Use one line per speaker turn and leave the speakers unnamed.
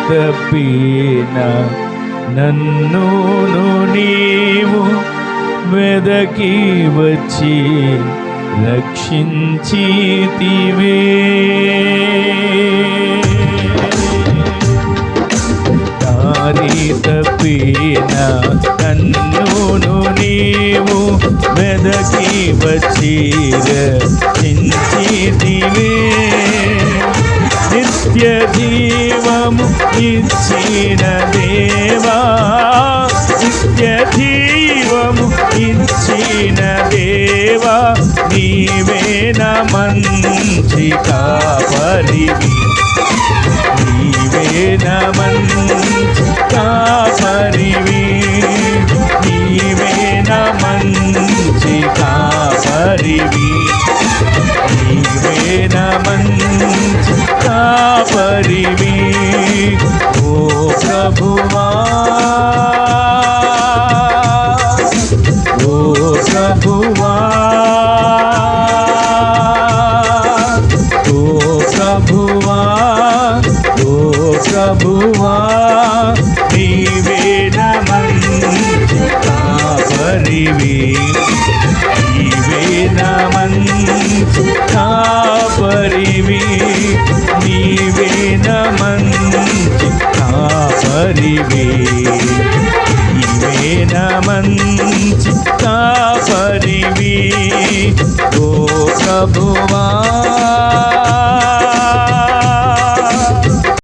తప్పిన నన్ను నీవు వెదకి వచ్చి రక్షించితివే. దారి తప్పిన నన్ను నీవు వెదకి వచ్చి రక్షించితివే. నిత్య జీవము ఇచ్చిన దేవా, నిత్య జీవము ఇచ్చిన దేవా, నీవే నా మంచి కాపరివి, నీవే నా మంచి కాపరివి, నీవే నా మంచి కాపరివి, నీవే నా మంచి కాపరివి. ఓ ప్రభువా, ఓ ప్రభువా, ఓ ప్రభువా, ఓ ప్రభువా, నీవే నా మంచి కాపరివి, నీవే నా మంచి కాపరివి, నీవే నా మంచి కాపరివి, నీవే నా మంచి కాపరివి. ఓ ప్రభువా,